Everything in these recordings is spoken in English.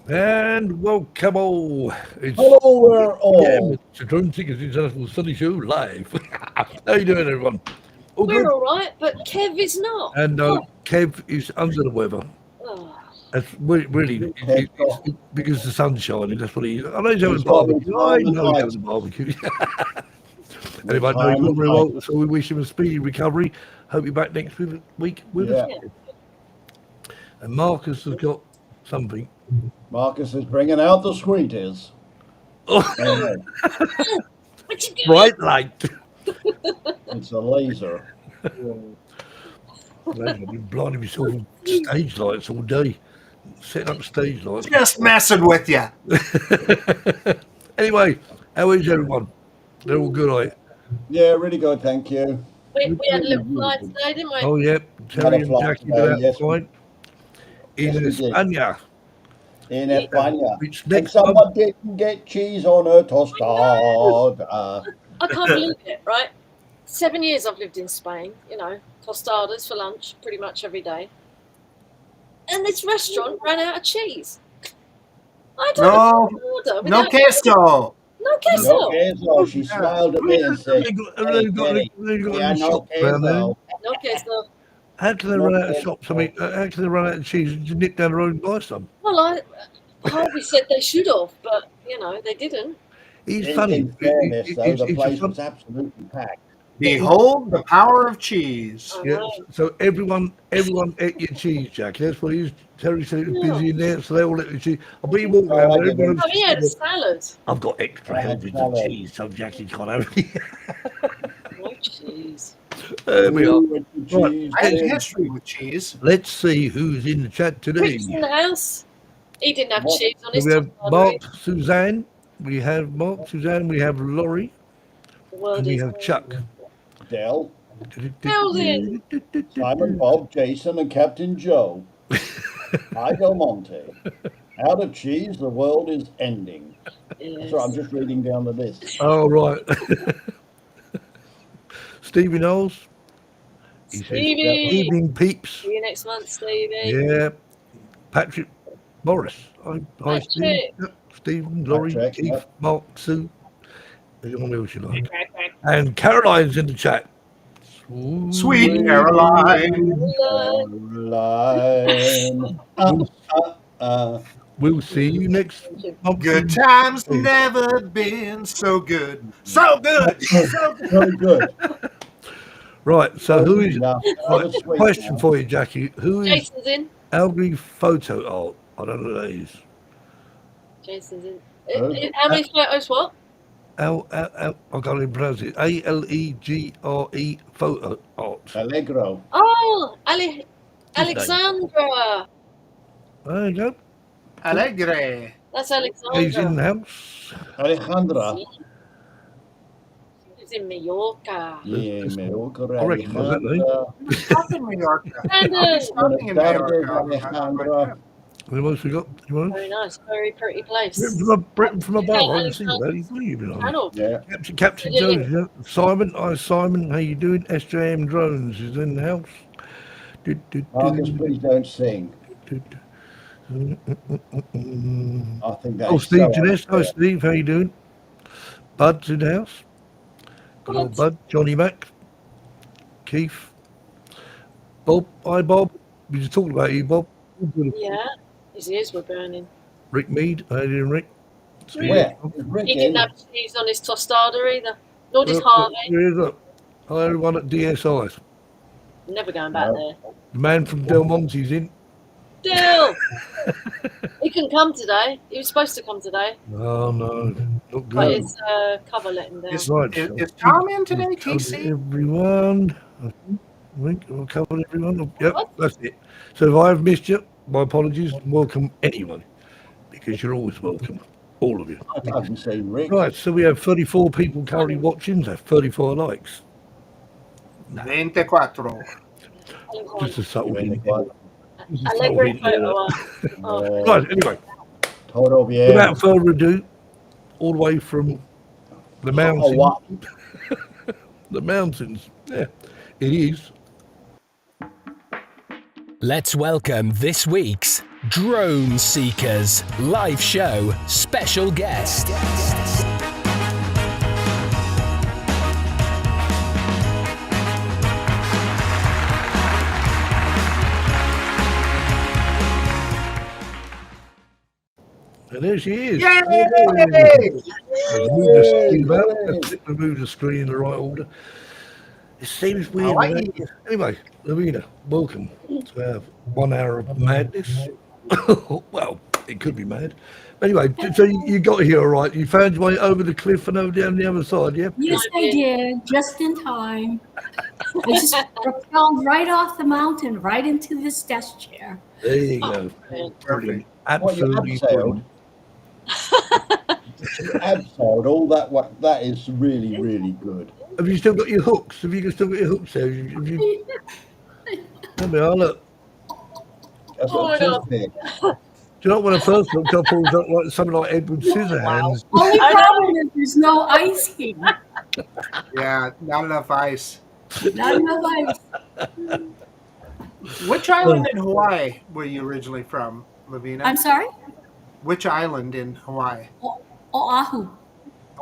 And welcome all. It's Hello, all. Mr. Drone Tickets International Sunday Show live. How you doing, everyone? All We're good? all right, but Kev is not. And Kev is under the weather. Oh, That's really it's because the sun's shining. That's what he is. I know he's having a He's got barbecue. I retirement know he's height. having a barbecue. And he might know he's not Retirement very height. well, so we wish him a speedy recovery. Hope you're back next week with us. Yeah. And Marcus has got something. Marcus is bringing out the sweeties. Oh, Oh, what you doing? bright light. it's a laser. I've been blinding myself with stage lights all day, setting up stage lights. Just messing with you. Anyway, how is everyone? They're all good, right? Yeah, really good, thank you. We had a little flight today, didn't we? Oh, yeah. Terry and flight Jackie today, did that yes, fine. In yes, we did. España. In España. Which And next someone month, didn't get cheese on her tostada. I can't believe it, right? 7 years I've lived in Spain, tostadas for lunch pretty much every day. And this restaurant ran out of cheese. I don't know order No without- queso. No queso. No queso. She smiled at me and said, they've got yeah, any no shops around there. queso. No queso. How can they No run out of queso. shops? I mean, how can they run out of cheese? You nip down the road and buy some. Well, Harvey said they should have, but, they didn't. It's In funny. fairness, though, the It's place fun- was absolutely packed. Behold the power of cheese. I Yeah, know. so everyone ate your cheese, Jackie. That's what he was. Terry said it was busy in there, so they all ate the cheese. I bet you walk Oh, around I there. didn't. everyone Oh, he had a else- salad. I've got extra I had helpings of salad. cheese, so Jackie can't have any. No cheese. There we are. Ooh, with the Right. cheese I have dip. history with cheese. Let's see who's in the chat today. Rick's in the house. He didn't have What? cheese on So his we have tostada. Mark, Suzanne. We have Mark, Suzanne. We have Laurie, The word and we is have Chuck. Del, How's it? Simon, Bob, Jason, and Captain Joe. Hi, Del Monte. Out of cheese, the world is ending. Yes. Sorry, I'm just reading down the list. Oh right. Stevie Knowles. He says, Stevie. evening peeps. See you next month, Stevie. Yeah. Patrick Morris. Hi, Patrick. Steve. Yep. Stephen, Laurie, Patrick, Keith, yep. Mark, Sue. Anyone else you like? And Caroline's in the chat. Sweet Caroline. Caroline. We'll see you next month. Good times never been so good. So good. So good. Very good. Right, so who is Now, right, sweet question now. for you, Jackie. Who is Jason's in. Algae photo art? I don't know who that is. Jason's in. Oh. How many photos? What? I can't even pronounce it. ALEGRE photo art. Allegro. Oh, Alexandra. There you go. Alegre. That's He's in Alexandra. the house. Alejandra. She's in Mallorca. Yeah, Mallorca. I recognise that name. Alejandra. Up in Mallorca. Brandon. Something in Buenas Mallorca. tardes, Alejandra. Anyone else we got? Anyone else? Very nice. Very pretty place. Britain from above. I haven't seen that. He's leaving on. Channel. Yeah. Captain Yeah, Jones. Yeah. Simon. Hi, Simon. How you doing? SJM Drones is in the house. Marcus, please don't sing. I think that's Oh, Steve so Jeunesse. Hi, unfair. Steve. How you doing? Bud's in the house. Good old Bud. Johnny Mac. Keith. Bob. Hi, Bob. We just talked about you, Bob. Yeah. His ears were burning. Rick Mead. How you doing, Rick? Where? Is Rick He in? didn't have cheese on his tostada either. Nor did Look, Harvey. here he is, look. Hi, everyone at DSI. Never going back No. there. The man from Del Monte's in. Still. He couldn't come today. He was supposed to come today, Oh, no. Not but good. his cover let him down. Is, Right. is Tom in today, Covered TC? everyone. I think I've covered everyone. Yep, What? that's it. So if I've missed you, my apologies. Welcome anyone, because you're always welcome, all of you. I haven't seen Rick. Right, so we have 34 people currently watching. So 34 likes. 24. Just a subtle hint. Allegro photo art. Oh, Right, anyway, Todo bien. without further ado, all the way from the mountains. Oh, what? The mountains. Yeah, it is. Let's welcome this week's Drone Seekers live show special guest. And there she is. Yay! Move the screen about. Move the screen in the right order. It seems weird. Hawaii. Anyway, Lovena, welcome to our 1 hour of madness. Well, it could be mad. Anyway, so you got here all right. You found your way over the cliff and over down the other side, yeah? Yes, I did, just in time. I just propelled right off the mountain, right into this desk chair. There you go. Perfect. Absolutely brilliant. Abseiled all that. That is really, really good. Have you still got your hooks? Have you still got your hooks there? Have you... Let me look. That's what it says here. Do you know when I first looked up, it was like something like Edward Scissorhands. Only problem is there's no ice here. Yeah, not enough ice. Not enough ice. Which island in Hawaii were you originally from, Lovena? I'm sorry? Which island in Hawaii? Oahu.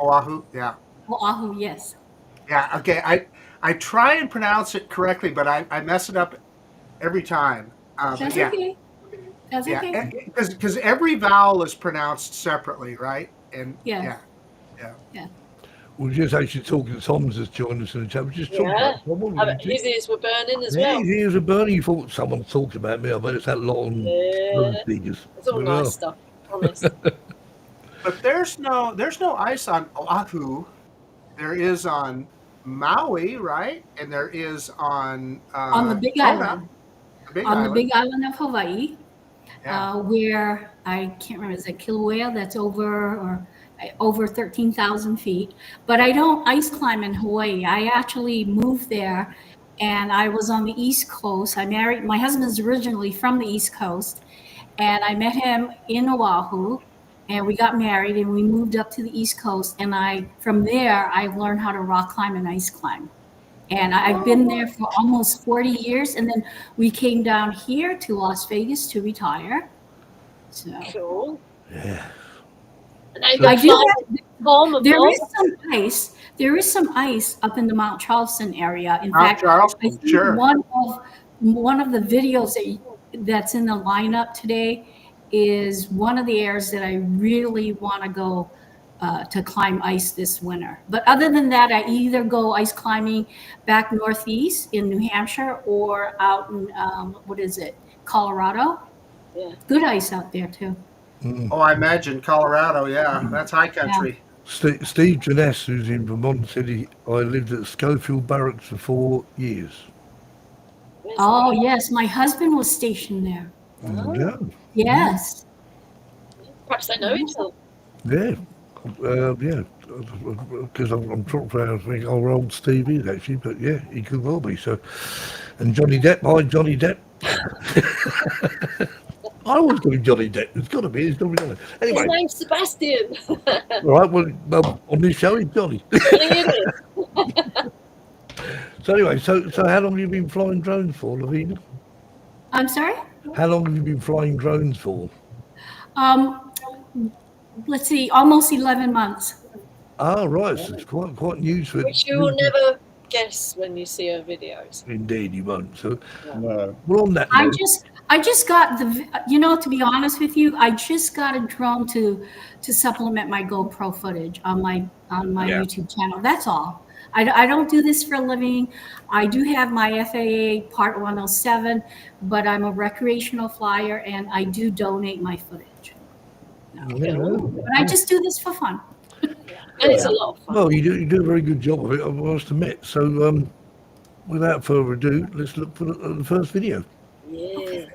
Oahu, yeah. Oahu, yes. Yeah, okay. I try and pronounce it correctly, but I mess it up every time. That's yeah. okay. That's Yeah, okay. because every vowel is pronounced separately, right? And Yes. yeah. We're just actually talking. Tom's has joined us in the chat. We're just talking about someone. His ears were burning as Yeah, well. his ears are burning. You thought someone talked about me. I bet it's that lot on those speakers. It's all nice stuff, promise. But there's no ice on Oahu. There is on Maui, right? And there is on the Big Kona, Island. the On island. the Big Island of Hawaii, Yeah. where I can't remember, is it Kilauea? That's over 13,000 feet. But I don't ice climb in Hawaii. I actually moved there, and I was on the East Coast. My husband's originally from the East Coast, and I met him in Oahu, and we got married, and we moved up to the East Coast. And from there, I learned how to rock climb and ice climb. And I've been there for almost 40 years. And then we came down here to Las Vegas to retire. So Cool. Yeah. And I I do fly home and there home. is some ice. There is some ice up in the Mount Charleston area. In Mount fact, Charleston, I think sure. one of the videos that's in the lineup today is one of the areas that I really want to go to climb ice this winter. But other than that, I either go ice climbing back northeast in New Hampshire or out in Colorado. Yeah. Good ice out there too. Oh, I imagine Colorado. Yeah, that's high country. Steve Janess, who's in Vermont, said I lived at Schofield Barracks for 4 years. Oh yes, my husband was stationed there. Yeah. Yes. Perhaps they know each other. Yeah. Yeah. Because I'm trying to think how old Steve is actually, but yeah, he could well be. So, and Johnny Depp, hi Johnny Depp. I always call him Johnny Depp. It's got to be. It's got to be Johnny. Anyway, His name's Sebastian. all right. Well, on this show, he's Johnny. So anyway, so how long have you been flying drones for, Lovena? I'm sorry? How long have you been flying drones for? Let's see, almost 11 months. Ah, right. So it's quite new to it. Which you will never guess when you see her videos. Indeed, you won't. So, No. well, on that I note, just got to be honest with you, I just got a drone to supplement my GoPro footage on my YouTube channel. That's all. I don't do this for a living. I do have my FAA Part 107, but I'm a recreational flyer and I do donate my footage. But I just do this for fun. And it's a lot of fun. well, you do a very good job of it, I must admit. So, without further ado, let's look for the first video. Yeah.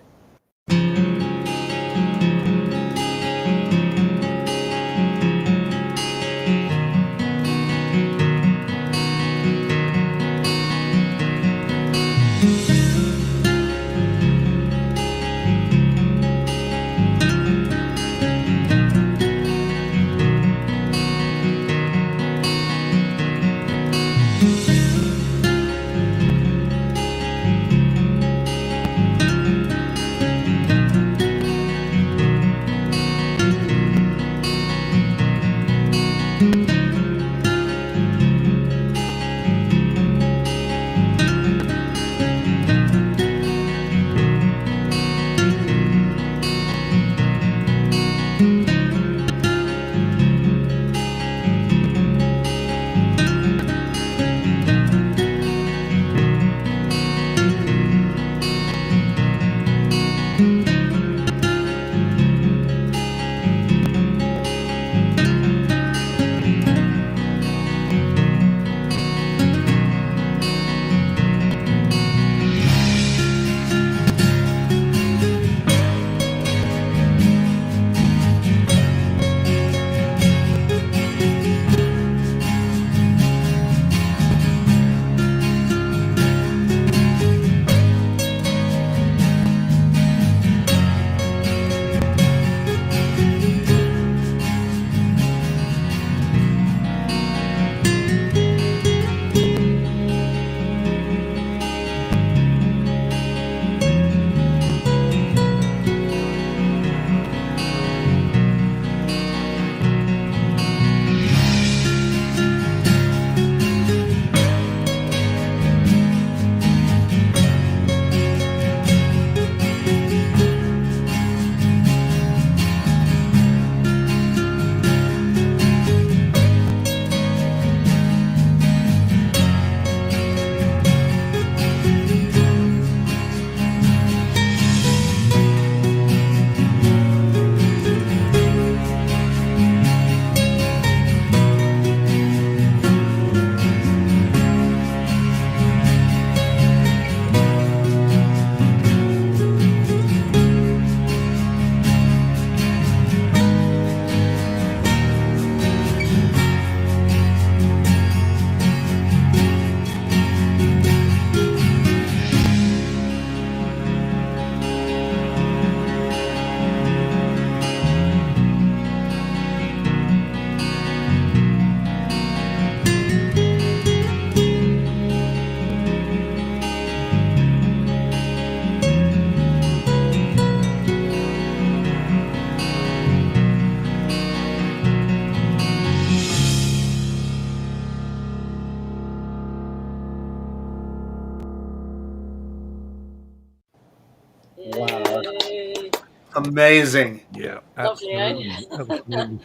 Wow. Yay. Amazing. Yeah, Lovely, eh? absolutely.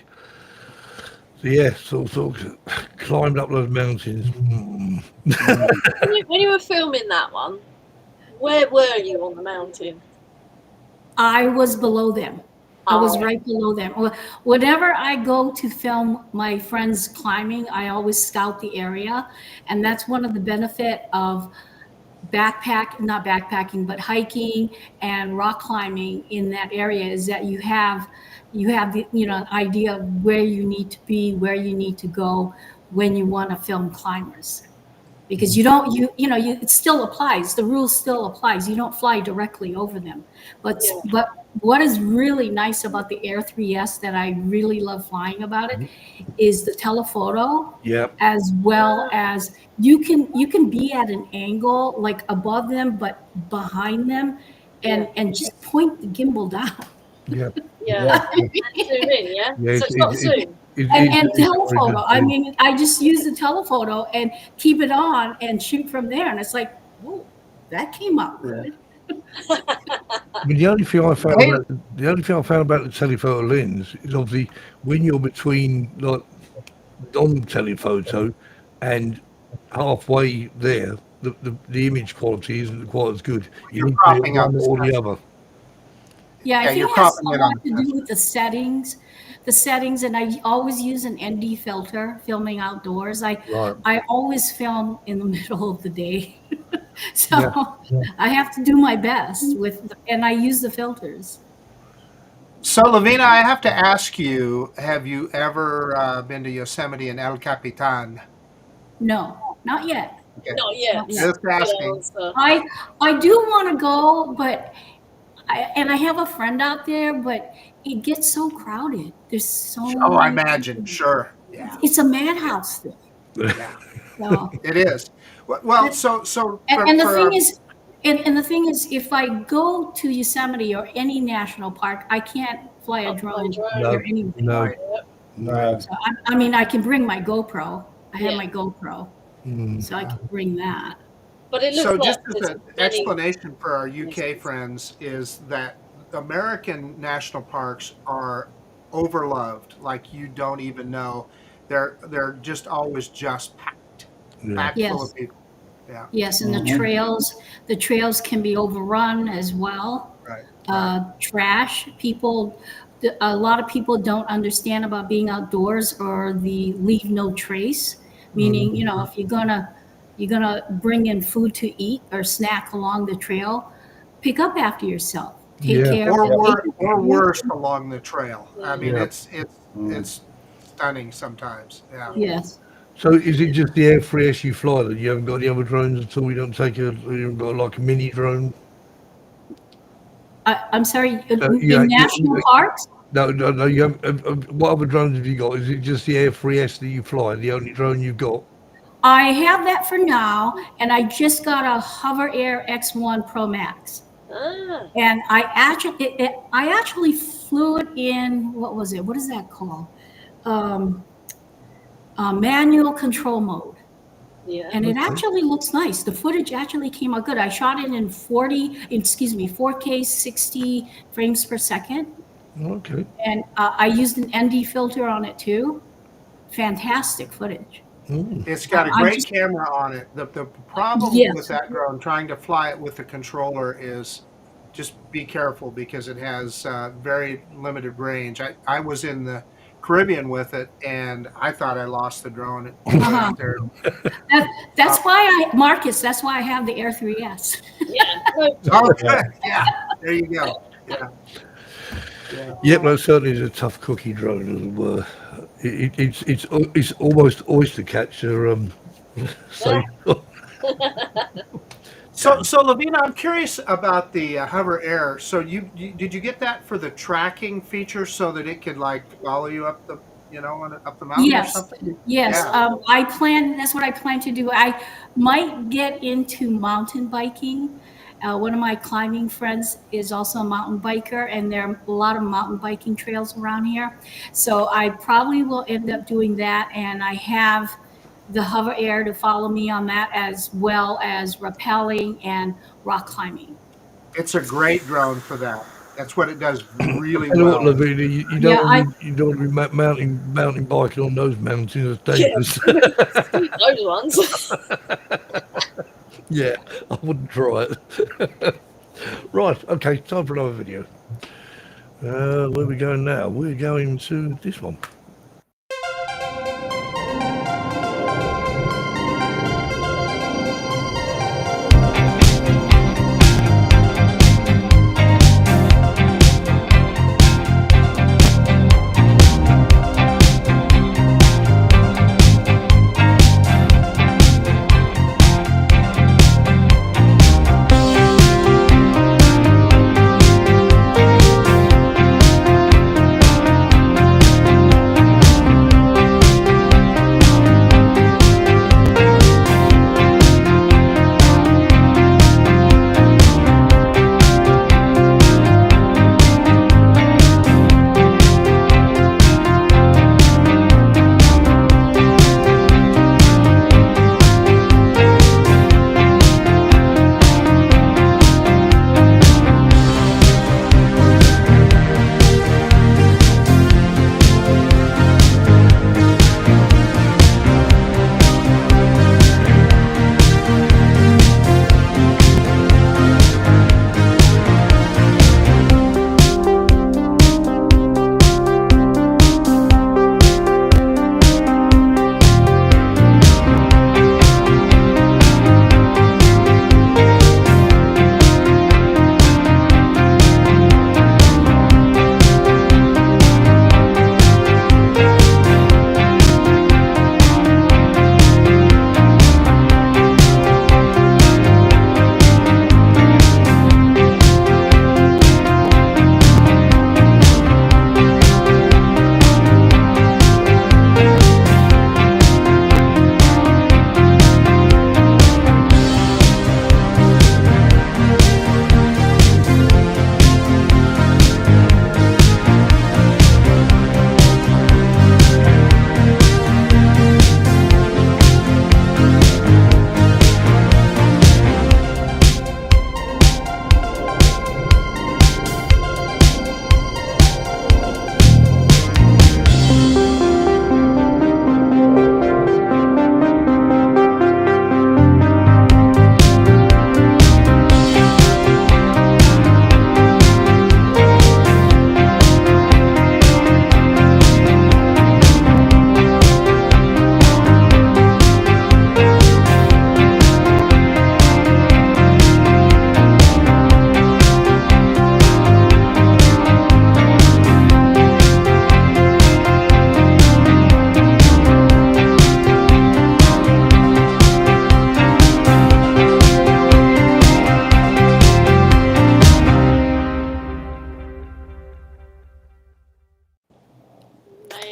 So yeah, sort of climbed up those mountains. When you were filming that one, where were you on the mountain? I was below them. I was Oh. right below them. Whenever I go to film my friends climbing, I always scout the area, and that's one of the benefit of not backpacking, but hiking and rock climbing in that area is that you have the idea of where you need to be, where you need to go when you want to film climbers. Because it still applies. The rule still applies. You don't fly directly over them. But Yeah. but what is really nice about the Air 3S that I really love flying about it is the telephoto, Yeah, as well as you can be at an angle like above them but behind them and just point the gimbal down. yeah, Yeah. Yeah. Zoom in, yeah? yeah. So it's not zoom. And It's very telephoto. good I too. mean, I just use the telephoto and keep it on and shoot from there. And it's like, whoa, that came out good. I mean, the only thing I found Hey. about the telephoto lens is obviously when you're between like on telephoto and halfway there, the image quality isn't quite as good. You You're need to be cropping one out or the stuff. other. Yeah, I Yeah, think you're it has cropping a it lot on to do with the settings. And I always use an ND filter filming outdoors. Right. I always film in the middle of the day. So Yeah. I have to do my best and I use the filters. So, Lovena, I have to ask you, have you ever been to Yosemite and El Capitan? No, not yet. Okay. Not yet. Not yet. Just Good asking. answer. I do want to go, but I have a friend out there, but it gets so crowded. There's so Oh, I many imagine. people. Sure. Yeah. It's a madhouse there. Yeah. So, It is. Well, so and the for thing is, and the thing is, if I go to Yosemite or any national park, I can't fly a Not fly a drone drone. No, or anything. no, No. So I mean, I can bring my GoPro. I have Yeah. my GoPro, Mm. so I can bring that. But it looks so like just as there's an many. explanation for our UK friends is that American national parks are overloved, like you don't even know. They're just always just packed Yeah. full Yes. of people. Yeah. Yes, and Mhm. the trails can be overrun as well. Right. Trash. A lot of people don't understand about being outdoors or the leave no trace, meaning, if you're gonna bring in food to eat or snack along the trail, pick up after yourself. Take Yeah. care of it. Or worse along the trail. I mean, Yeah. it's stunning sometimes. Yeah. Yes. So is it just the Air 3S you fly that you haven't got any other drones at all? You haven't got like a mini drone? I'm sorry, Yeah, in national parks? no. You have, what other drones have you got? Is it just the Air 3S that you fly, the only drone you've got? I have that for now, and I just got a Hover Air X1 Pro Max. Ah, And I actually flew it in, what was it? What is that called? Manual control mode. yeah. And it actually looks nice. The footage actually came out good. I shot it in 4K 60 frames per second. Okay. And I used an ND filter on it too. Fantastic footage. It's got a I great just- camera on it. The problem Yes. with that drone, trying to fly it with the controller, is just be careful because it has very limited range. I was in the Caribbean with it, and I thought I lost the drone. Uh-huh. There- That's why Marcus, that's why I have the Air 3S. Yeah. No, Okay, yeah, there you go. Yeah. Yep, that certainly is a tough cookie drone, as it were. It's almost oyster catcher. So So Lovena, I'm curious about the Hover Air. So did you get that for the tracking feature so that it could like follow you up the up the mountain or Yes, something? yes. Yeah. That's what I plan to do. I might get into mountain biking. One of my climbing friends is also a mountain biker, and there are a lot of mountain biking trails around here. So I probably will end up doing that, and I have the Hover Air to follow me on that, as well as rappelling and rock climbing. It's a great drone for that. That's what it does really You know what, well. Lovena, you Yeah, don't want to be mountain biking on those mountains. It's dangerous. Those ones. Yeah, I wouldn't try it. Right, okay, time for another video. Where are we going now? We're going to this one.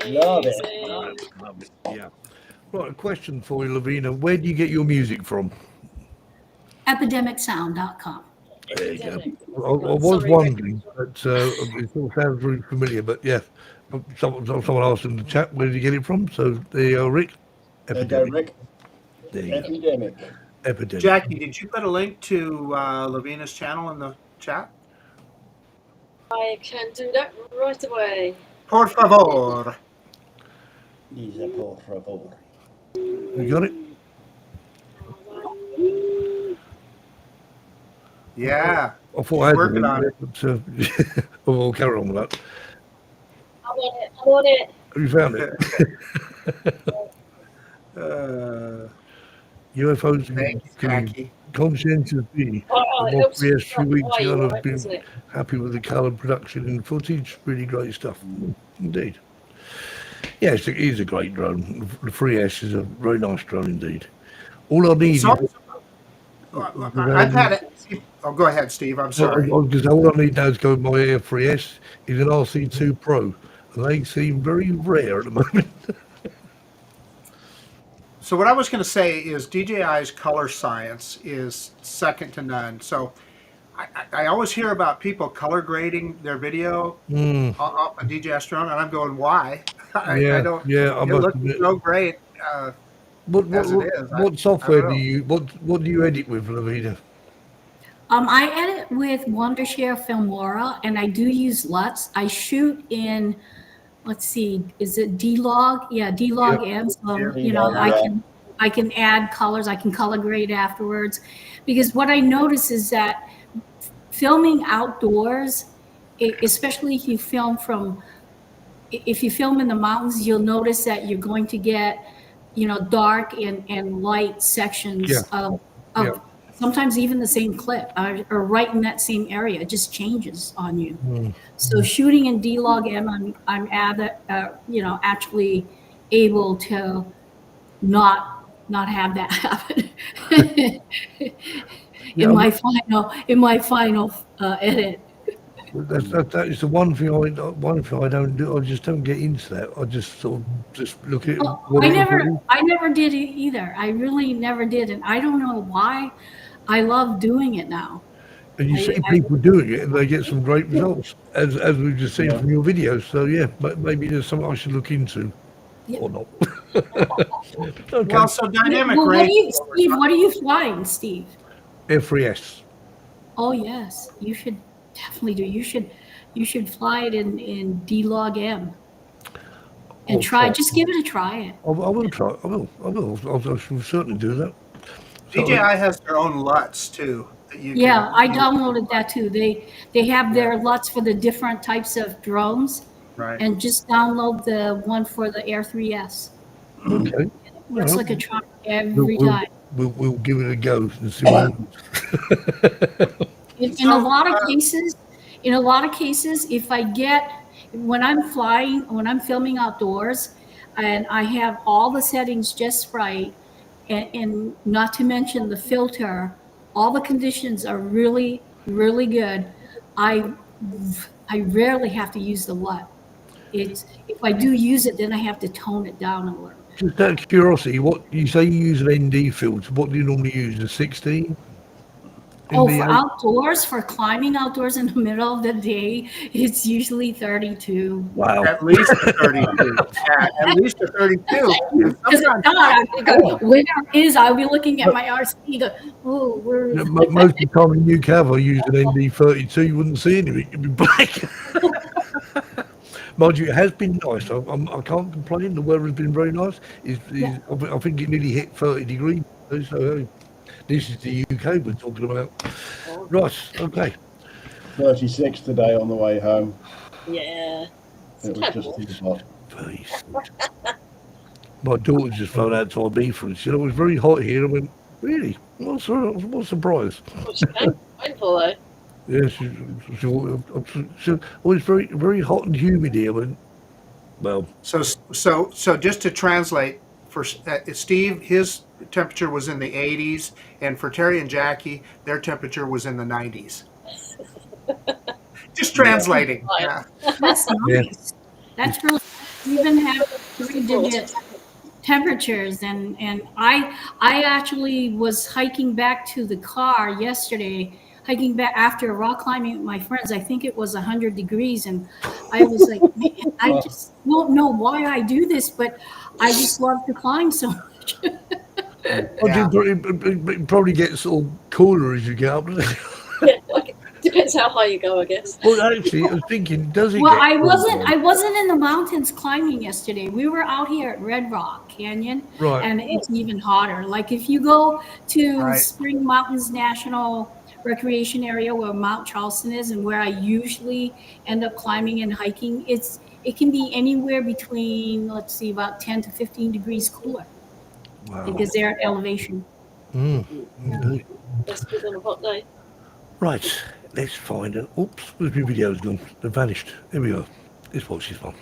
Love it. Amazing. Love it. Yeah. Right, a question for you, Lovena. Where do you get your music from? epidemicsound.com. There you go. Epidemic. I was Sorry, Rick. wondering, but it all sounds really familiar. But yeah, someone asked in the chat, where did you get it from? So there you go, Rick. There you go, Epidemic. Rick. There you go. Epidemic. Epidemic. Jackie, did you put a link to Lovena's channel in the chat? I can do that right away. Por favor. Dice por favor. You got it? Yeah. I thought I had Working it, on it. but we'll carry on with that. I want it. I want it. Have you found it? UFOs Thank you, Jackie. conscientious be. Oh, it More helps yes, 3 weeks why ago, you I've like, been isn't it? happy with the colour production and footage. Really great stuff, indeed. Yes, it is a great drone. The 3S is a very nice drone indeed. All I need So, is I've had it. Oh, go ahead, Steve. I'm sorry. because all I need now is go with my Air 3S is an RC2 Pro, and they seem very rare at the moment. So what I was going to say is DJI's color science is second to none. So I always hear about people color grading their video off a DJI drone, and I'm going, why? I don't. Yeah, I It must looks admit. so great. What as it is. what software I do don't you what do you edit with, Lovena? I edit with Wondershare Filmora, and I do use LUTs. I shoot in, let's see, is it D-Log? Yeah, D-Log M. So, you know, I can add colors. I can color grade afterwards, because what I notice is that filming outdoors, especially if you film in the mountains, you'll notice that you're going to get, you know, dark and light sections of sometimes even the same clip or right in that same area. It just changes on you. So shooting in D-Log M, I'm you know, actually able to not have that happen in my final edit. That is the one thing I don't do. I just don't get into that. I just sort of just look at Well, what I it is. never did it either. I really never did, and I don't know why. I love doing it now. And you see people doing it, and they get some great results, as we've just seen from your videos. So yeah, maybe there's something I should look into, or not. Okay. Well, so dynamic Well, range. what are you flying, Steve? F3S. Oh yes, you should definitely do. You should fly it in D-Log M, and try. Just give it a try. I will try. I will. I shall certainly do that. DJI has their own LUTs too. That you Yeah, can I use. downloaded that too. They have their LUTs for the different types of drones, Right. and just download the one for the Air 3S. Okay. Looks like a truck every time. We'll give it a go and see what happens. In a lot of cases, if I get when I'm filming outdoors, and I have all the settings just right, and not to mention the filter, all the conditions are really, really good. I rarely have to use the LUT. If I do use it, then I have to tone it down a little. Just out of curiosity, what you say you use an ND filter? What do you normally use? A 16? Oh, for outdoors, for climbing outdoors in the middle of the day, it's usually 32. Wow. At least a 32. Yeah, at least a 32. Winter is, I'll be looking at my RC and go, oh, where is Most of the time in UK, if I use an ND32, you wouldn't see anything. It'd be black. Mind you, it has been nice. I can't complain. The weather has been very nice. I think it nearly hit 30 degrees. So this is the UK we're talking about. Right, okay. 36 today on the way home. Yeah. It was just too hot. 36. My daughter's just flown out to Ibiza and she said, it was very hot here. I went, really? What surprise? What's she going for though? Yeah, she was very, very hot and humid here. I went, well. So just to translate, for Steve, his temperature was in the 80s, and for Terry and Jackie, their temperature was in the 90s. Just translating. Yeah. That's nice. That's really, we even have 3-digit temperatures, and I actually was hiking back to the car yesterday, hiking back after rock climbing with my friends. I think it was 100 degrees, and I was like, man, I just don't know why I do this, but I just love to climb so much. It probably gets all cooler as you get up, doesn't it? Yeah, depends how high you go, I guess. Well, actually, I was thinking, does it Well, get I colder? wasn't in the mountains climbing yesterday. We were out here at Red Rock Canyon, Right. and it's even hotter. Like if you go to Right. Spring Mountains National Recreation Area, where Mount Charleston is, and where I usually end up climbing and hiking, it can be anywhere between, let's see, about 10 to 15 degrees cooler. Wow. Because they're at elevation. Indeed. That's good on a hot day. Right, let's find it. Oops, where's my video's gone? They've vanished. Here we go. Let's watch this one.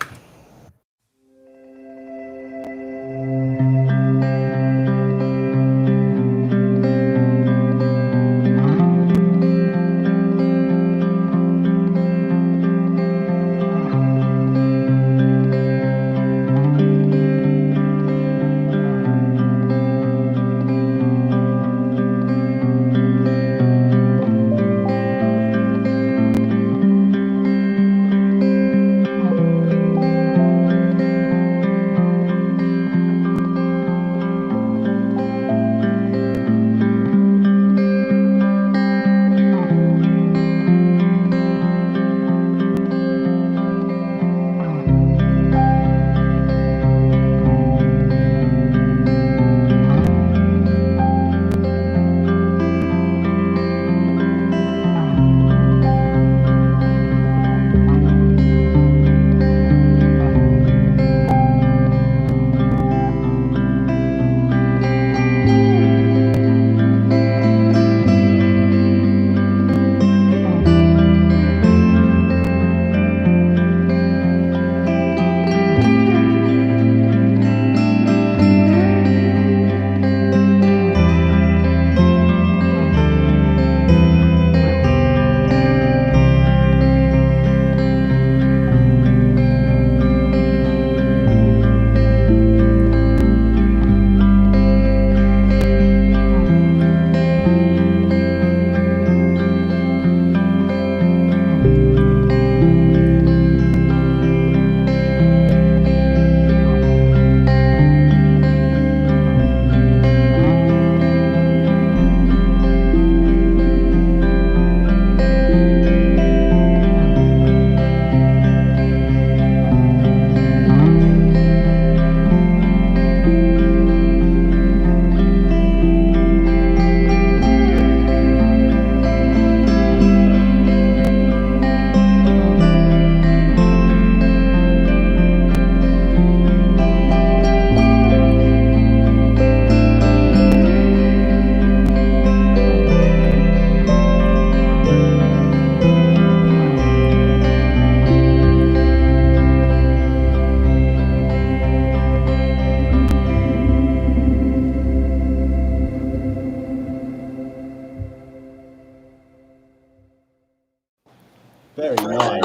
Very nice.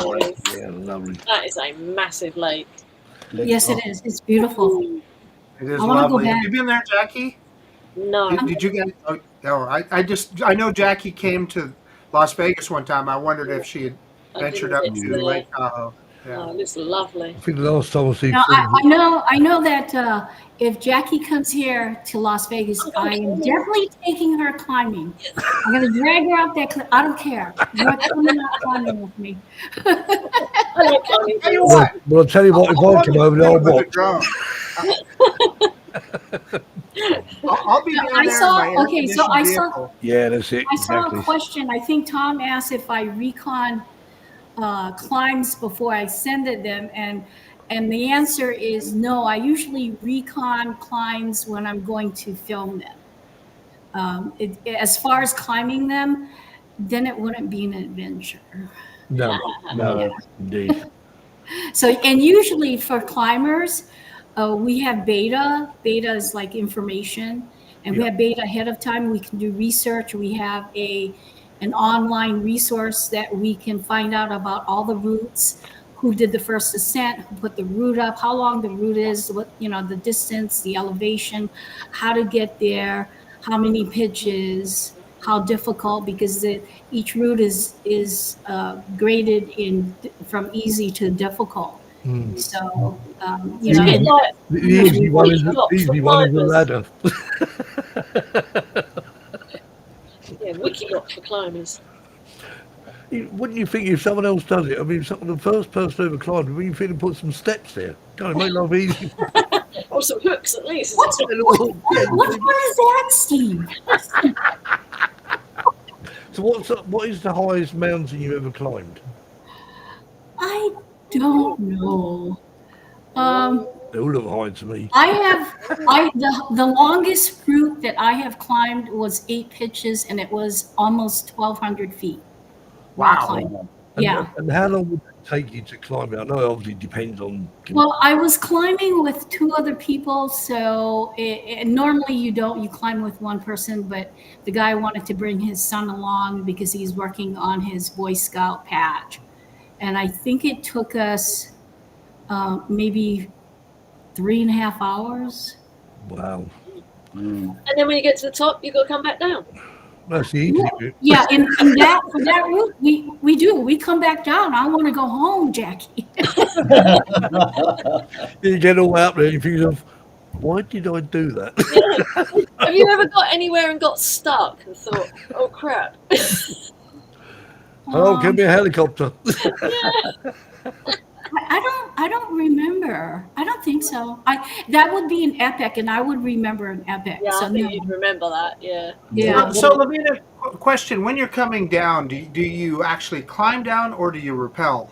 Yeah, lovely. That is a massive lake. Yes, it is. It's beautiful. It is I wanna go lovely. Have back. you been there, Jackie? No. Did you guys? Oh, no, I know Jackie came to Las Vegas one time. I wondered if she had I ventured didn't up get to there. Lake Tahoe. Yeah. Oh, it's lovely. I think the last time I see Now, Phil, I know that if Jackie comes here to Las Vegas, I am definitely taking her climbing. I'm going to drag her up that cliff. I don't care. You're coming out climbing with me. I like climbing. Tell you things. what, well, I'll tell you what, if I come over there, I'll with a watch. drone. I'll be down I there saw- in my okay, so I saw- vehicle. Yeah, that's it. I saw Exactly. a question. I think Tom asked if I recon climbs before I sended them, and the answer is no. I usually recon climbs when I'm going to film them. As far as climbing them, then it wouldn't be an adventure. No, no, indeed. So, and usually for climbers, we have beta. Beta is like information, and we have beta ahead of time. We can do research. We have an online resource that we can find out about all the routes, who did the first ascent, who put the route up, how long the route is, what the distance, the elevation, how to get there, how many pitches, how difficult, because each route is graded from easy to difficult. So It's a bit like The easy one is Wiki the Lock for ladder. yeah, wiki lock for climbers. Wouldn't you think if someone else does it? I mean, the first person ever climbed, wouldn't you think to put some steps there? Kind of make life easy. Or some hooks at least. What one is that, Steve? So what is the highest mountain you ever climbed? I don't know. They all look high to me. The longest route that I have climbed was 8 pitches, and it was almost 1,200 feet. Wow. Climbing. And, Yeah. And how long would it take you to climb it? I know it obviously depends on. Well, I was climbing with 2 other people, so normally you climb with one person, but the guy wanted to bring his son along because he's working on his Boy Scout patch. And I think it took us maybe 3.5 hours. Wow. And then when you get to the top, you've got to come back down. That's the easy bit. Yeah, and for that route, we do. We come back down. I want to go home, Jackie. You get all out there and you think of, why did I do that? Have you ever got anywhere and got stuck and thought, oh crap? Oh, give me a helicopter. I don't remember. I don't think so. That would be an epic, and I would remember an epic. Yeah, So I think no. you'd remember that. Yeah. Yeah. So, Lovena, question: when you're coming down, do you actually climb down or do you rappel?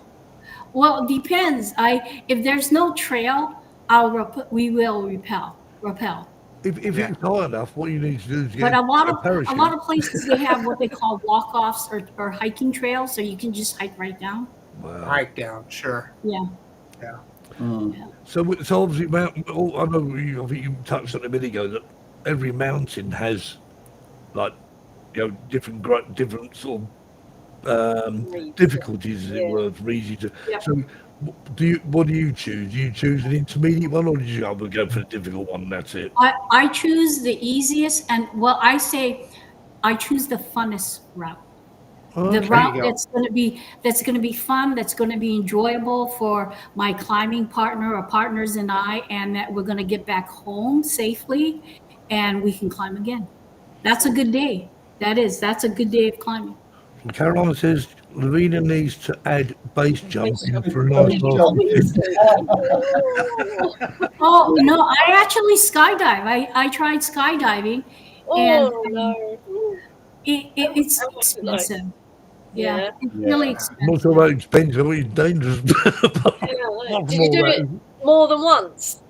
Well, it depends. If there's no trail, we will rappel. If it's high enough, what you need to do is get But a lot parachute. of places they have what they call walk-offs or hiking trails, so you can just hike right down. Wow. Hike down, sure. Yeah. So obviously, I know I think you touched on it a minute ago that every mountain has, like, different sort of difficulties, as it were, for easy to. Yeah. So, what do you choose? Do you choose an intermediate one, or do you go for the difficult one and that's it? I choose the easiest, and I say I choose the funnest route. The route that's going to be fun, that's going to be enjoyable for my climbing partner or partners and I, and that we're going to get back home safely, and we can climb again. That's a good day. That's a good day of climbing. Caroline says Lovena needs to add base jumping for a nice laugh. Oh no, I actually skydive. I tried skydiving, and Oh no. it's How was it like? expensive. Yeah, it's Yeah. really I'm expensive. not sure about expensive, but it's dangerous. Yeah, did you do it more than once?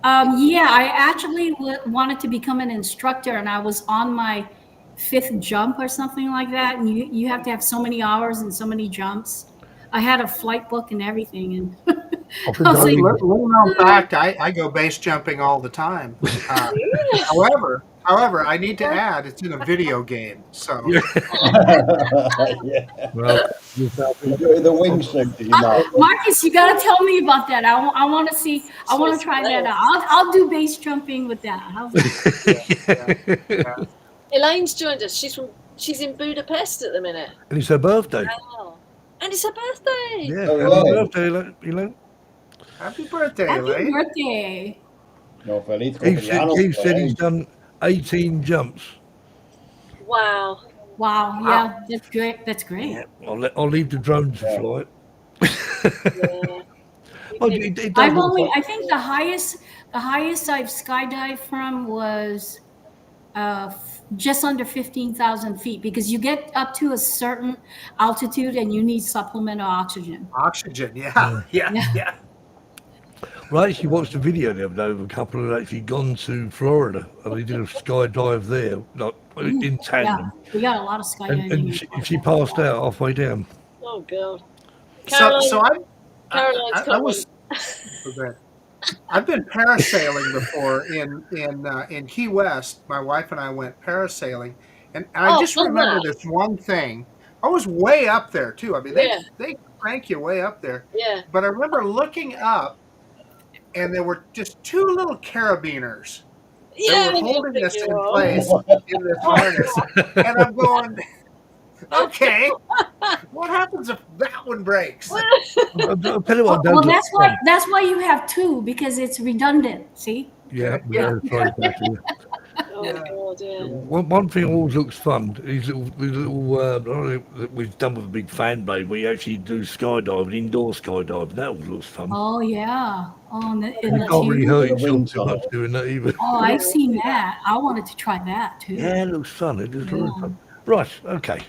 Yeah, I actually wanted to become an instructor, and I was on my 5th jump or something like that. And you have to have so many hours and so many jumps. I had a flight book and everything, and I was like, Little known fact: I go base jumping all the time. However, However, I need to add it's in a video game. So Yeah. Yeah. Well, Enjoy the wingsuit that you might. Marcus, you got to tell me about that. I want to see. I want to Sweet try that smell. out. I'll do base jumping with that. How's that? yeah. Elaine's joined us. She's in Budapest at the minute. And it's her birthday. Wow. And it's her birthday. Yeah, Oh, happy right. birthday, Elaine. Happy birthday, Happy Elaine. birthday. No, feliz Keith said he's cumpleaños. done 18 jumps. Wow. Wow. Yeah, that's great. That's great. Yeah, I'll leave the drone to fly it. Yeah. Well, it does I've look only. fun. I think the highest I've skydived from was just under 15,000 feet, because you get up to a certain altitude and you need supplemental oxygen. Oxygen. Yeah. Well, I actually watched a video the other day of a couple who had actually gone to Florida and they did a skydive there, like in Yeah, tandem. we got a lot of skydiving. And in she passed out halfway down. Oh god. So Caroline's I was. Okay. I've been parasailing before in Key West. My wife and I went parasailing, and I Oh, just fun remember that. this one thing. I was way up there too. I mean, Yeah. they crank you way up there. Yeah. But I remember looking up, and there were just two little carabiners. Yeah. They were holding us in place in this harness, and I'm going, okay, what happens if that one breaks? I'll tell you what, well, that's why you have two, because it's redundant. See? Yeah, that's right, exactly. Oh god, yeah. One thing always looks fun. These little I don't know, that we've done with a big fan blade. We actually do skydiving, indoor skydiving. That always looks fun. Oh yeah. Oh, in You the can't really tube. hurt The yourself wings too on much it. doing that either. Oh, I've seen that. I wanted to try that too. Yeah, it looks fun. It is really fun. Right, okay.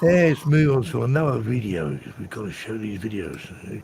Let's move on to another video. We've got to show these videos.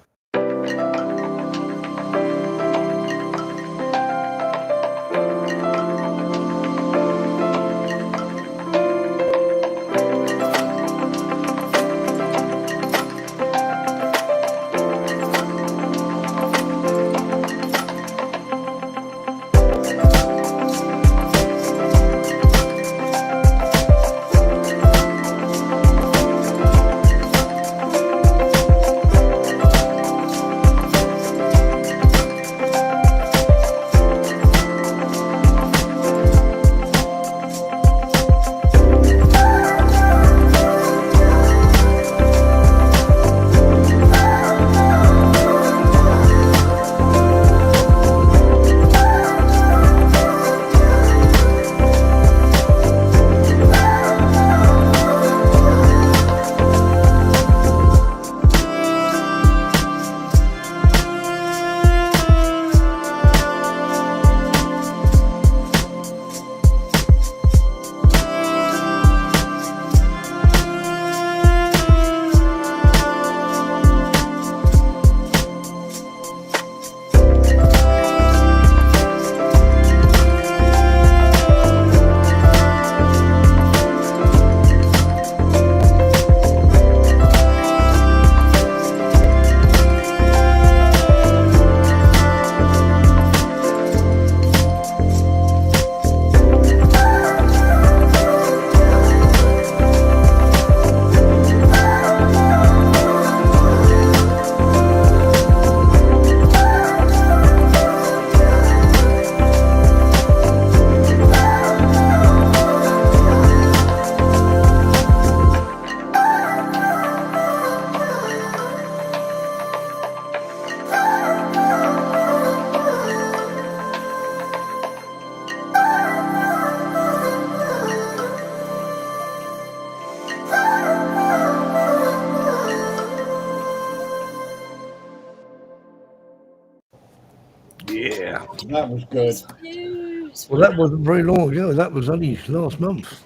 Yeah. That was good. News. Well, that wasn't very long ago. That was only last month.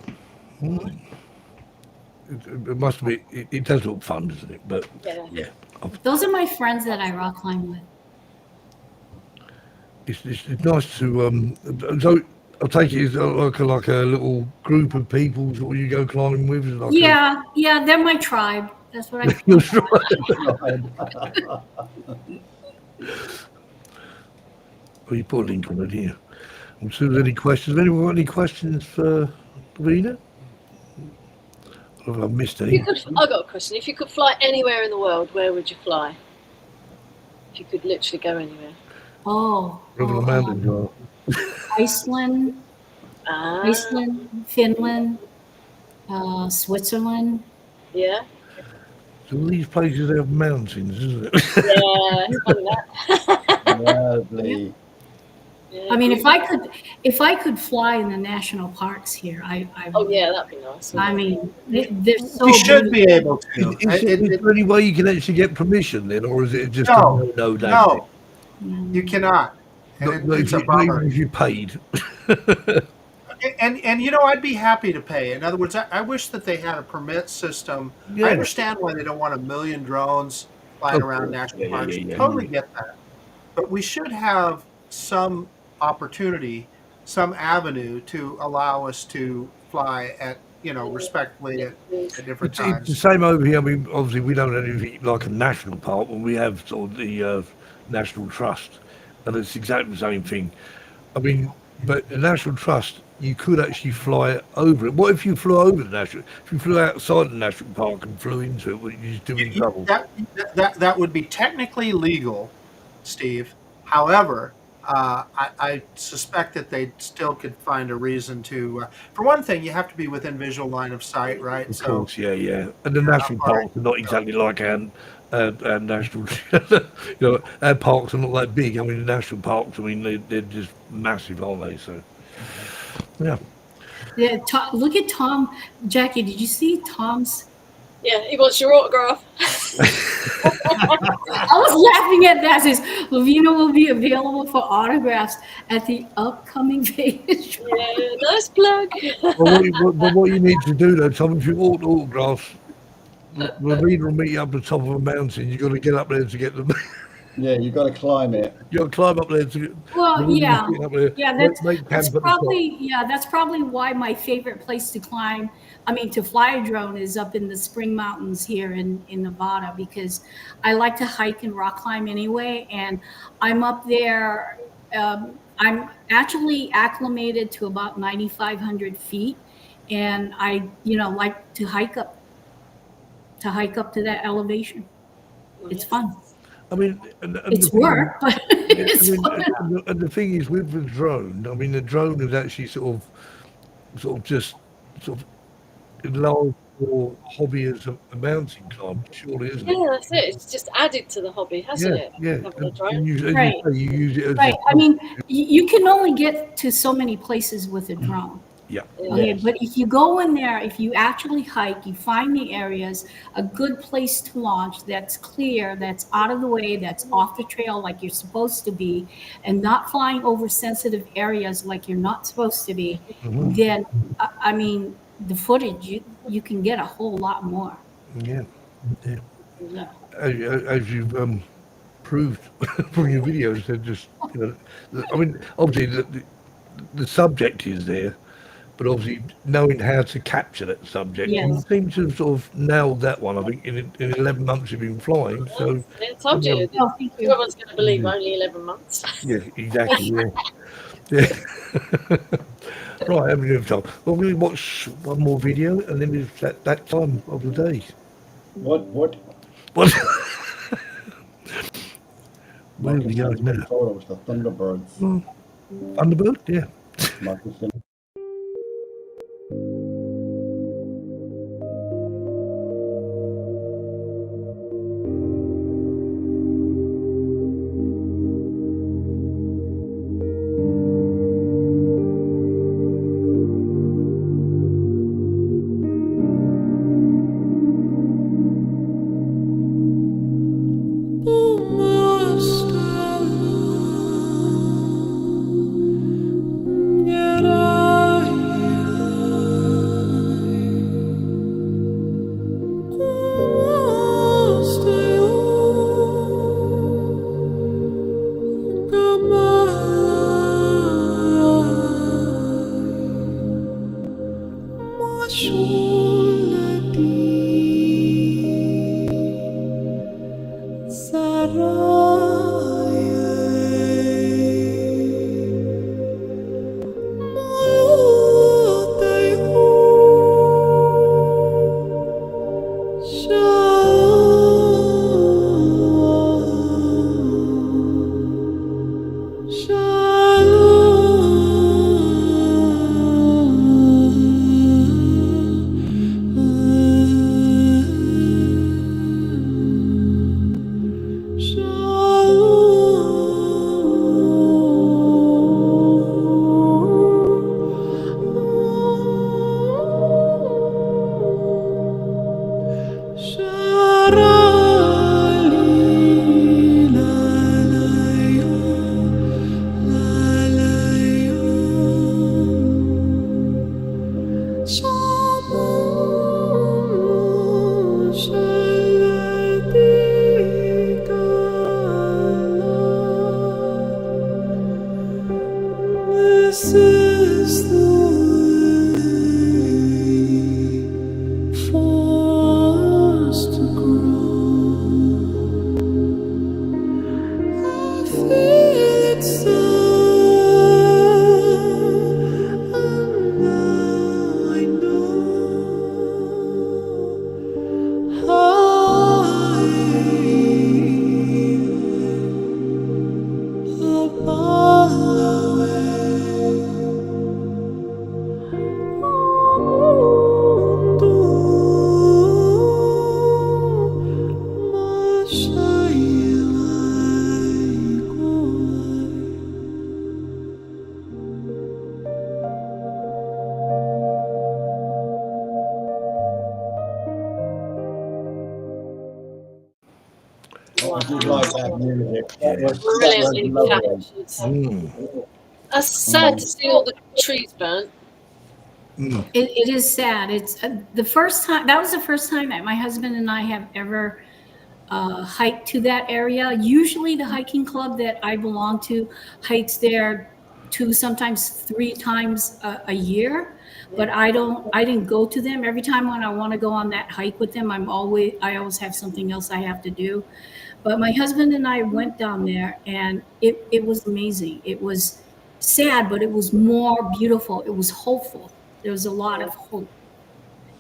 Mm. It must be. It does look fun, doesn't it? But Yeah. yeah, Those are my friends that I rock climb with. it's nice to. So I'll take it as like a little group of people that you go climbing with. Like Yeah, they're my tribe. That's what I. That's right. Well, you put a link on it here. So, there's any questions? Anyone got any questions for Lovena? Have I missed any? I got a question. If you could fly anywhere in the world, where would you fly? If you could literally go anywhere. Wherever the mountains are. Iceland, Finland, Switzerland. Yeah. So all these places have mountains, isn't it? Yeah, it's funny that. Lovely. Yeah, I mean, if I could fly in the national parks here, I Oh yeah, that'd be nice. I mean, they're so. We should be able to. Is there any way you can actually get permission then, or is it just No, a no? no, you cannot. And Not it's if a bummer. if you paid. And I'd be happy to pay. In other words, I wish that they had a permit system. Yeah. I understand why they don't want 1 million drones flying Of around course. national Yeah, parks. yeah. Totally get that. But we should have some opportunity, some avenue to allow us to fly at, respectfully at different It's times. the same over here. I mean, obviously, we don't have anything like a national park, but we have sort of the National Trust, and it's exactly the same thing. I mean, but the National Trust, you could actually fly over it. What if you flew over the national? If you flew outside the national park and flew into it, would you just do in trouble? That would be technically legal, Steve. However, I suspect that they still could find a reason to. For one thing, you have to be within visual line of sight, right? Of course, yeah. And the national parks are not exactly like our national. Our parks are not that big. I mean, the national parks, I mean, they're just massive, aren't they? So, yeah. Yeah, look at Tom. Jackie, did you see Tom's? Yeah, he wants your autograph. I was laughing at that. It says Lovena will be available for autographs at the upcoming Vegas. Yeah, nice plug. What you need to do though, Tom, if you want autographs, Lovena will meet you up the top of a mountain. You've got to get up there to get them. Yeah, you got to climb it. You got to climb up there to get. Well, yeah, that's that's probably why my favorite place to climb. I mean, to fly a drone is up in the Spring Mountains here in Nevada, because I like to hike and rock climb anyway, and I'm up there. I'm actually acclimated to about 9,500 feet, and I, like to hike up to that elevation. It's fun. I mean, It's work, but it's fun. And the thing is, with the drone, I mean, the drone is actually sort of enlarged your hobby as a mountain climber, surely, isn't it? Yeah, that's it. It's just added to the hobby, hasn't it? Yeah. Having a drone. And you Right. you use it as Right. I mean, you can only get to so many places with a drone. Yeah. Okay, but if you go in there, if you actually hike, you find the areas, a good place to launch that's clear, that's out of the way, that's off the trail like you're supposed to be, and not flying over sensitive areas like you're not supposed to be, then, I mean, the footage, you can get a whole lot more. Yeah. Yeah. As you've proved from your videos, they're just, I mean, obviously the subject is there, but obviously knowing how to capture that subject, Yes. you seem to have sort of nailed that one. I think in 11 months you've been flying, so I told you. Oh, thank you. No one's going to believe only 11 months. yeah, exactly. Yeah. Right, having a time. Well, we'll watch one more video, and then it's that time of the day. What? What? Where are we going now? I thought it was the Thunderbirds. Thunderbird? Yeah. Marcus and Get up. I did like that music. That was Brilliantly lovely. captured. It's sad to see all the trees burnt. It is sad. It's the first time. That was the first time that my husband and I have ever hiked to that area. Usually, the hiking club that I belong to hikes there 2, sometimes 3 times a year. But I didn't go to them. Every time when I want to go on that hike with them, I always have something else I have to do. But my husband and I went down there, and it was amazing. It was sad, but it was more beautiful. It was hopeful. There was a lot of hope.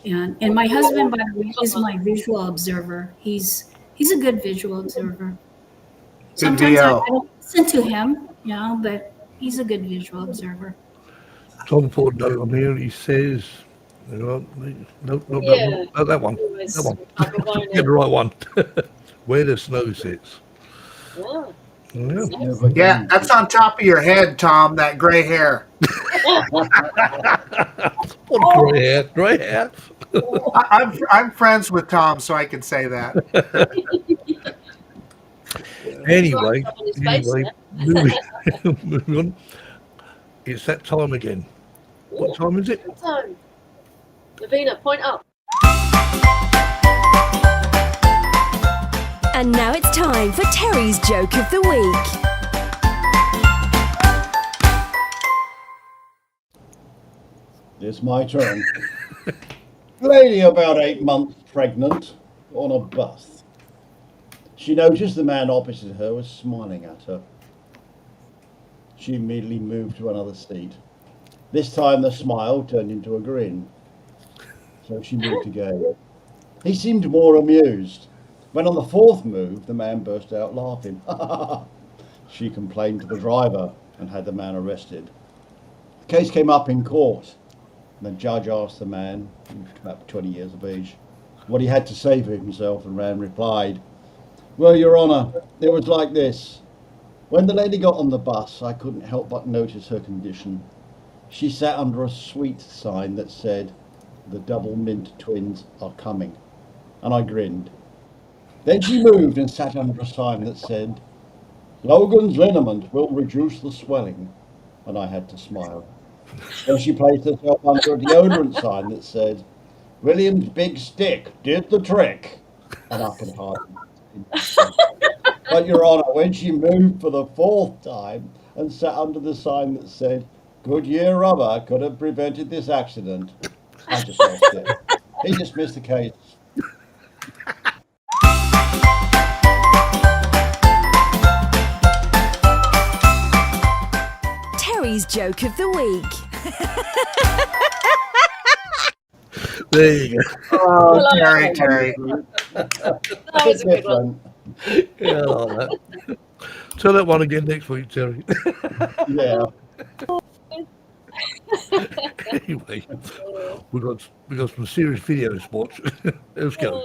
And my husband, by the way, is my visual observer. He's a good visual observer. Sometimes I don't listen to him, but he's a good visual observer. Tom put a note on here. He says, no, that one. Get the right one. Where the snow sits. Yeah, that's on top of your head, Tom, that gray hair. What gray hair? Gray hair? I'm friends with Tom, so I can say that. Anyway, moving on. It's that time again. What time is it? What time? Lovena, point up. And now it's time for Terry's Joke of the Week. It's my turn. Lady about 8 months pregnant on a bus. She noticed the man opposite her was smiling at her. She immediately moved to another seat. This time the smile turned into a grin. So she moved again. He seemed more amused. When on the 4th move, the man burst out laughing. She complained to the driver and had the man arrested. The case came up in court. The judge asked the man, he was about 20 years of age, what he had to say for himself, and Ram replied, "Well, Your Honour, it was like this. When the lady got on the bus, I couldn't help but notice her condition. She sat under a sweet sign that said, 'The double mint twins are coming,' and I grinned. Then she moved and sat under a sign that said, 'Logan's liniment will reduce the swelling,' and I had to smile. Then she placed herself under a deodorant sign that said, 'William's big stick did the trick,' and I could hardly. But Your Honour, when she moved for the 4th time and sat under the sign that said, 'Goodyear rubber could have prevented this accident,' I just lost it. He dismissed the case. Terry's Joke of the Week. There you go. Oh, Terry. That was a good one. Yeah, I like that. Tell that one again next week, Terry. Yeah. Anyway, we got some serious videos to watch. Let's go.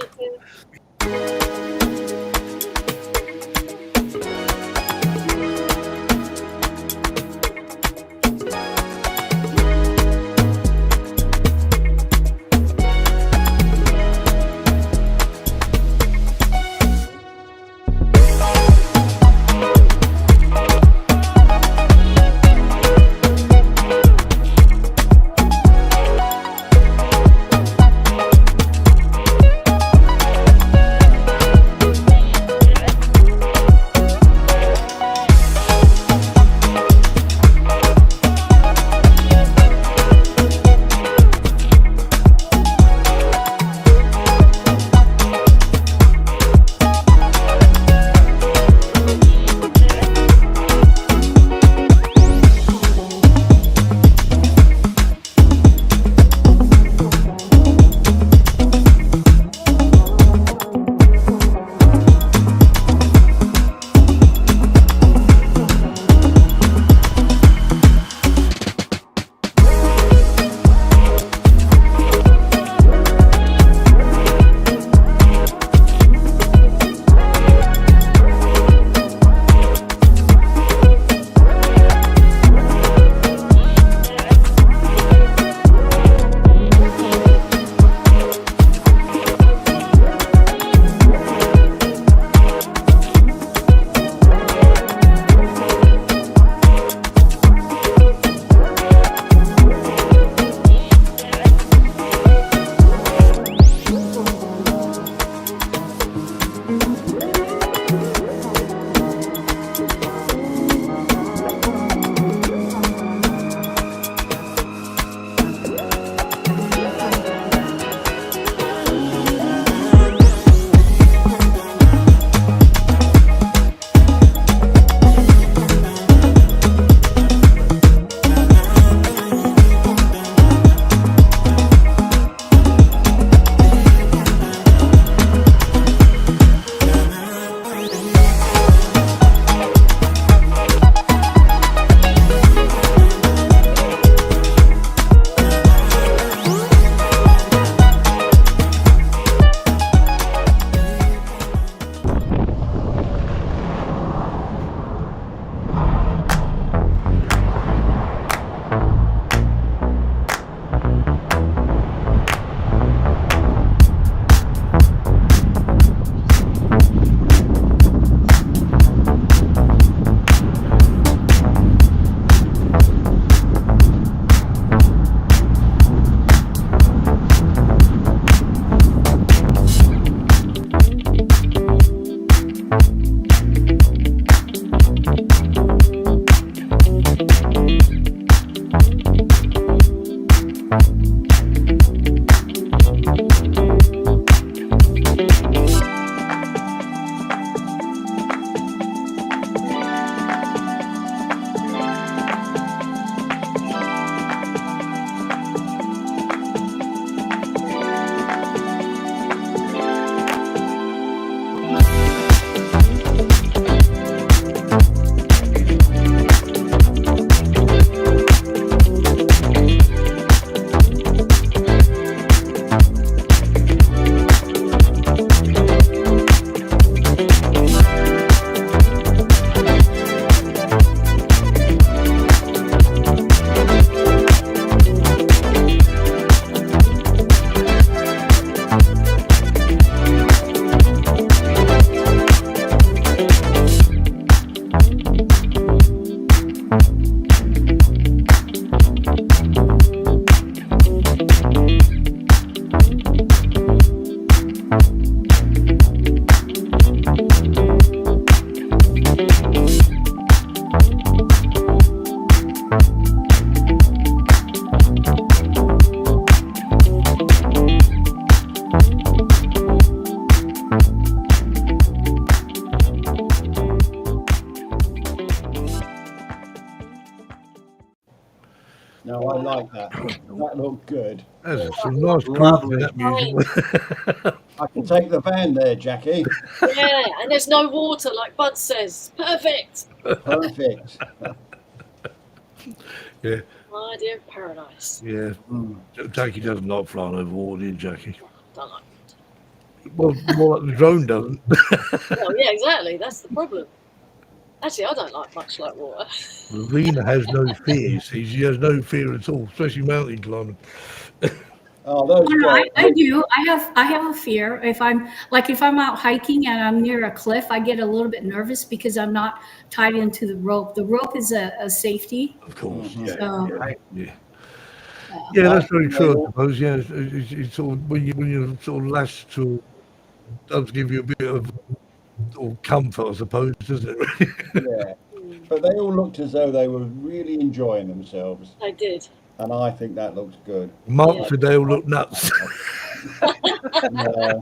like that. That looked good. There's some nice groove Lovely. in that music. I can take the van there, Jackie. Yeah, and there's no water, like Bud says. Perfect. Perfect. Yeah, My idea of paradise. yeah. Jackie doesn't like flying over water, did Jackie? Don't like. Well, more like the drone doesn't. Well, yeah, exactly. That's the problem. Actually, I don't like much like water. Lovena has no fear. See, she has no fear at all, especially mountain climbing. Oh, those No, guys. I do. I have a fear. If I'm out hiking and I'm near a cliff, I get a little bit nervous because I'm not tied into the rope. The rope is a safety. Of course, Mhm. yeah, So yeah. Yeah, that's very true, I suppose. Yeah, it's sort of when you're sort of lashed to, does give you a bit of sort of comfort, I suppose, doesn't it? Yeah. But they all looked as though they were really enjoying themselves. I did. And I think that looks good. Mark said they all look nuts. Yeah.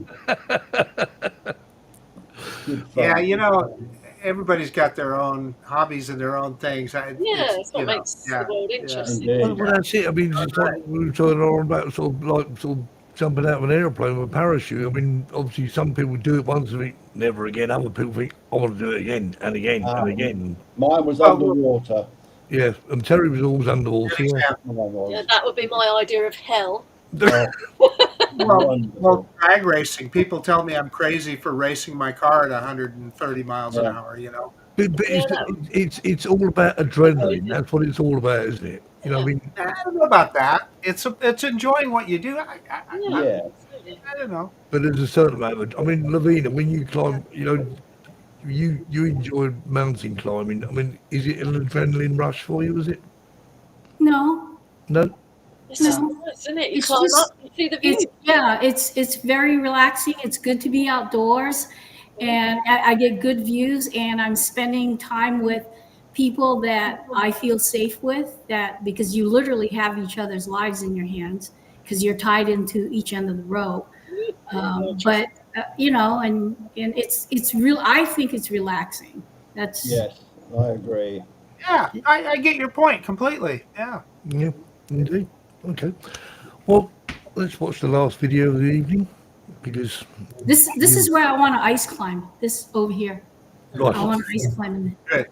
Good fun. Yeah, you know, everybody's got their own hobbies and their own things. Yeah, that's what you know, makes yeah, the world yeah. interesting. Indeed. Well, that's it. I mean, it's like we were talking on about sort of jumping out of an aeroplane with a parachute. I mean, obviously, some people do it once and think never again. Other people think I want to do it again and again and again. Mine was Well, underwater. Yeah, and Terry was always underwater. Good Yeah. example. Mine was. Yeah, that would be my idea of hell. Oh, Well, wonderful. drag racing. People tell me I'm crazy for racing my car at 130 miles an Yeah. hour. You know, But it's all about adrenaline. That's what it's all about, isn't it? You know, I mean, I don't know about that. It's enjoying what you do. Yeah, Yeah. absolutely. I don't know. but there's a certain amount of. I mean, Lovena, when you climb, you know, you enjoy mountain climbing. I mean, is it an adrenaline rush for you? Is it? no, No. It's just No. nice, isn't it? You It's climb just- up, you see the view. it's very relaxing. It's good to be outdoors, and I get good views, and I'm spending time with people that I feel safe with. That because you literally have each other's lives in your hands because you're tied into each end of the rope. But you know, and it's real. I think it's relaxing. That's Yes, I agree. Yeah, I get your point completely. Yeah. Yeah, indeed. Okay. Well, let's watch the last video of the evening because this is where I want to ice climb. This over here. I right. want to ice climb in there. Good.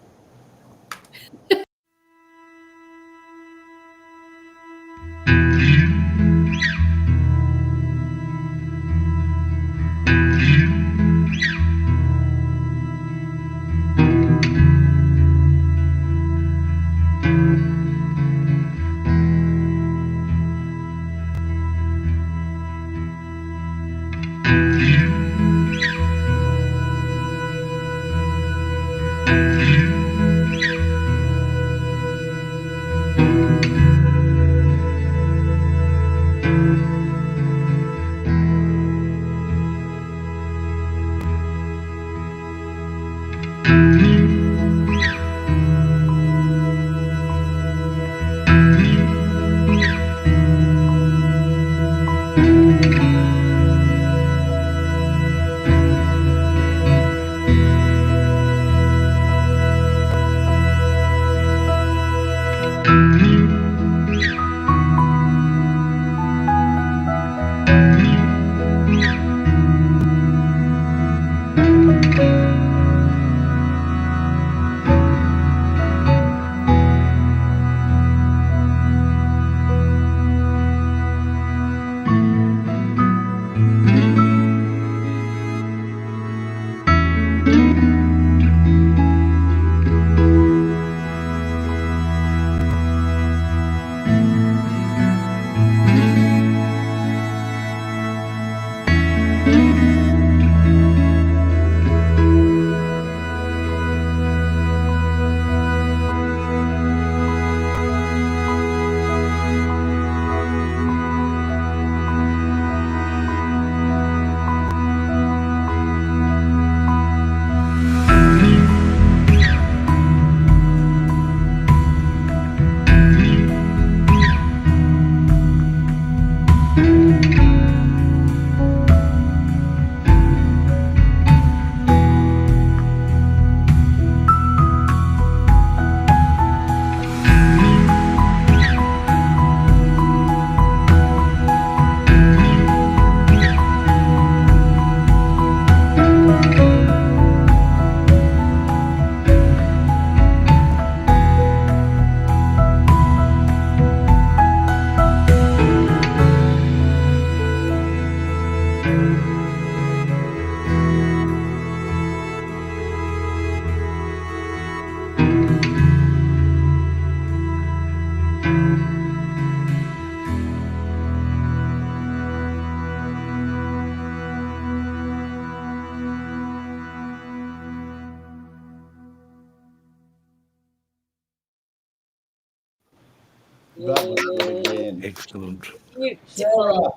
That was good again. Excellent. Beautiful. Sarah,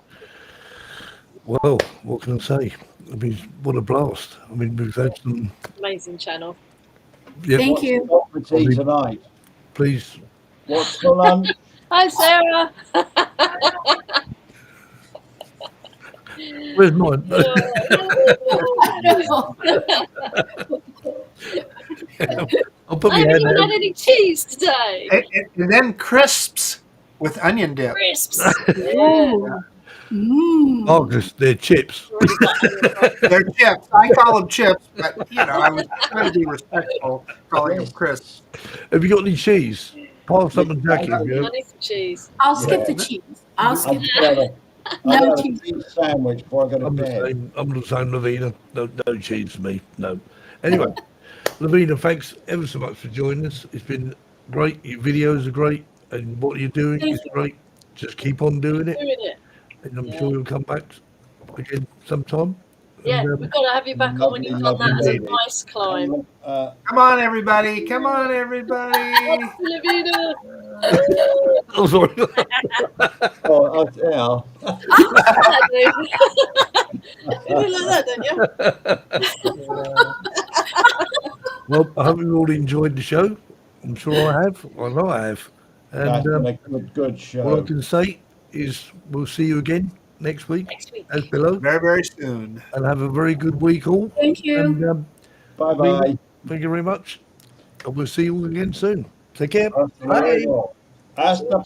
Well, what can I say? I mean, what a blast. I mean, we've had some. Amazing channel. Yeah, Thank what's you. got for tea tonight? please. What's for lunch? Hi, Sarah. Where's mine? I'll put I my haven't hand even out. had any cheese today. And then crisps with onion dip. Crisps. Yeah. Ooh. Mm. Marcus, they're chips. Already got onion on. They're chips. I call them chips, but I was trying to be respectful, calling them crisps. Have you got any cheese? Pass some and Jackie. I Yeah. need some cheese. I'll skip Yeah. the cheese. I'll skip I've the got No a cheese. cheese sandwich before I go to I'm the bed. same. I'm the same, Lovena. No cheese for me. No. Anyway, Lovena, thanks ever so much for joining us. It's been great. Your videos are great, and what you're doing Thank is you. great. Just keep on doing it, Doing it. and I'm Yeah. sure you'll come back again sometime. Yeah, And, we've got to have you back on when you've done that as a Lovely. nice climb. Come on, everybody. Come on, everybody. Lovena. oh, sorry. Yeah. You do like that, don't you? Well, I hope you all enjoyed the show. I'm sure I have. I know I have. That's And been a good all I show. can say is we'll see you again next week, Next week. as below, Very, very soon. and have a very good week all. Thank you. And Bye bye. thank you very much. And we'll see you all again soon. Take care. Bye. Hasta